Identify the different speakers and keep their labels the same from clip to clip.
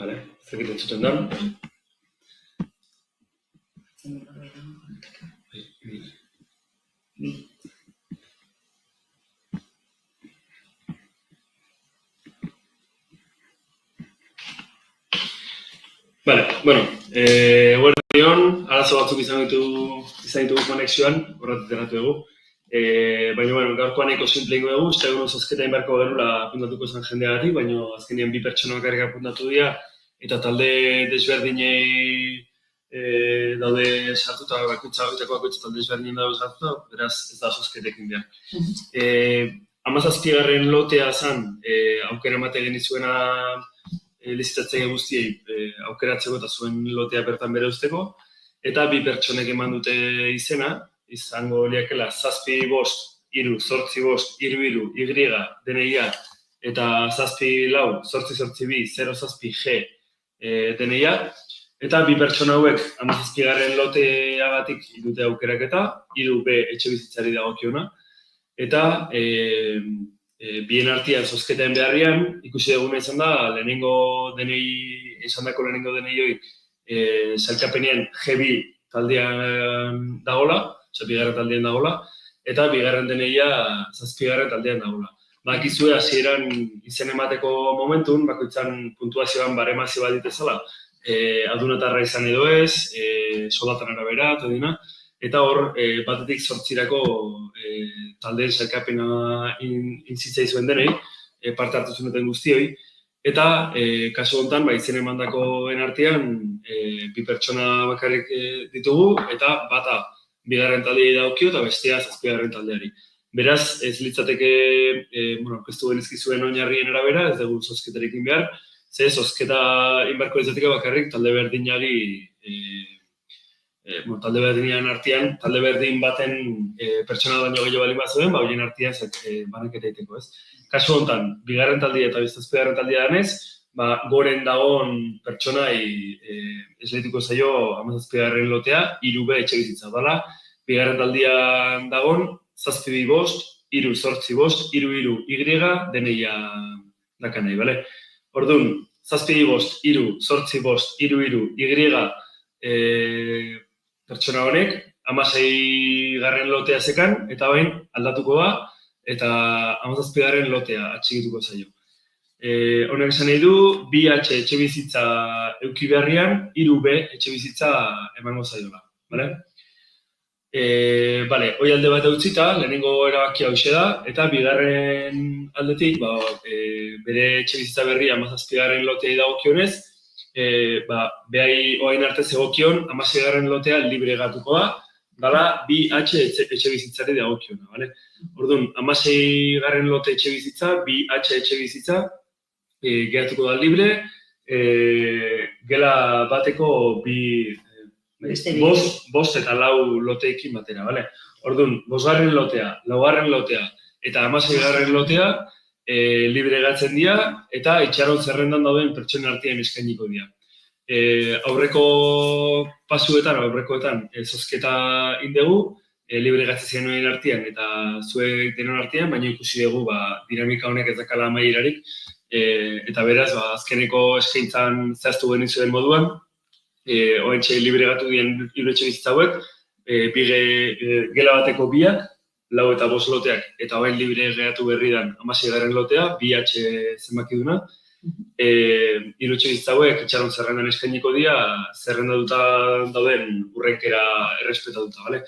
Speaker 1: Vale, ez dakit entzuten da. Vale, bueno, guardion, arazo batzuk izan ditugu konexioan, horretik erratu dugu. Baina, bueno, gaurkoan eko simple ingo dugu, uste egun zozketa inbarko gerula apuntatuko zen jendeagatik, baina azkenean bi pertsona bakarrik apuntatu dira, eta talde desberdinei daude sartuta, bakoitza talde desberdinen daude sartuta, beraz ez da zozketekin behar. 17. lotea zen, aukera emate genizuena lizitatzaile guztiei aukeratzeko eta zuen lotea bertan bere usteko, eta bi pertsonek eman dute izena, izango liakela 7-5-3-8-5-3-3-3 Y, DNIa, eta 7-4-8-8-2-0-7G DNIa, eta bi pertsona hauek 17. loteagatik dute aukeraketa, 3B etxebizitzari dagokiona, eta bien artean zozketen beharrian, ikusi duguna izan da, lehenengo DNI hori sailkapenean G2 taldean dagola, bigarren taldean dagola, eta bigarren DNIa 7. taldean dagola. Bakizue hasieran izen emateko momentun, bakoitzan puntuazioan baremazio bat ditezala, adunatarra izan edo ez, soldatan arabera, eta hor, batetik 8 taldeen sailkapena inzitzei zuen denei, parte hartu zuneten guztioi, eta kasu honetan, izen emandakoen artean, bi pertsona bakarrik ditugu, eta bata bigarren taldeei daukio eta bestea 7. taldeari. Beraz, ez litzateke, aurkeztu genizkizuen oinarrien arabera, ez dugu zozketarekin behar, ze zozketa inbarko izateke bakarrik talde berdinari talde berdinen artean, talde berdin baten pertsona baino gehiago balin bat zuen, horien artean banaketa egiteko, ez? Kasu honetan, bigarren taldea eta 7. taldea danez, goren dagoen pertsonai esleituko zaio 17. lotea, 3B etxebizitza dela, bigarren taldean dagoen 7-5-3-8-5-3-3 Y DNIa dakanai, bale? Orduan, 7-5-3-8-5-3-3 Y pertsona honek, 16. lotea zekan, eta bain aldatuko da, eta 17. lotea atxigituko zaio. Honek esan nahi du, 2H etxebizitza euki beharrian, 3B etxebizitza emango zaiola. Hoi alde bat utzita, lehenengo erabakia hoxe da, eta bigarren aldetik, bere etxebizitza berria 17. loteai dagokionez, behai oain arte zegokion, 16. lotea libre gatuko da, dala 2H etxebizitzari dagokiona. Orduan, 16. lote etxebizitza, 2H etxebizitza, geratuko da libre, gela bateko bost eta 4 loteekin batera. Orduan, 5. lotea, 4. lotea eta 16. lotea libre gatzen dira eta itxaron zerrendan dauden pertsonen artean eskainiko dira. Aurrekoetan zozketa indegu, libre gatzen ziren artean eta zuek denon artean, baina ikusi dugu dinamika honek ez dakala amaierarik, eta beraz, azkeneko eskaintzan zehaztu genizuen moduan, oentxe libre gatu dien iruetxe bizitza hauek, gela bateko 2, 4 eta 5 loteak, eta oain libre geratu berri dan 16. lotea, 2H zenbaki duna, iruetxe bizitza hauek itxaron zerrendan eskainiko dira, zerrendatuta dauden urrenkera errespetatuta,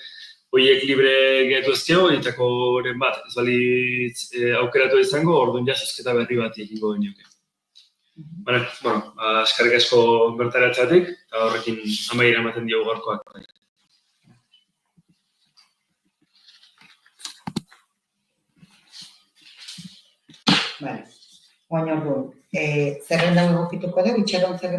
Speaker 1: Hoiek libre geratu ezkeo, horietakoren bat, ez balitz aukeratu izango, orduan zozketa berri bat egingo genioke. Eskerrik asko bertaratzeatik, eta horrekin amaiera ematen diogu gaurkoak.
Speaker 2: Baina orduan, zerrenda egokituko dugu, itxaron zerrenda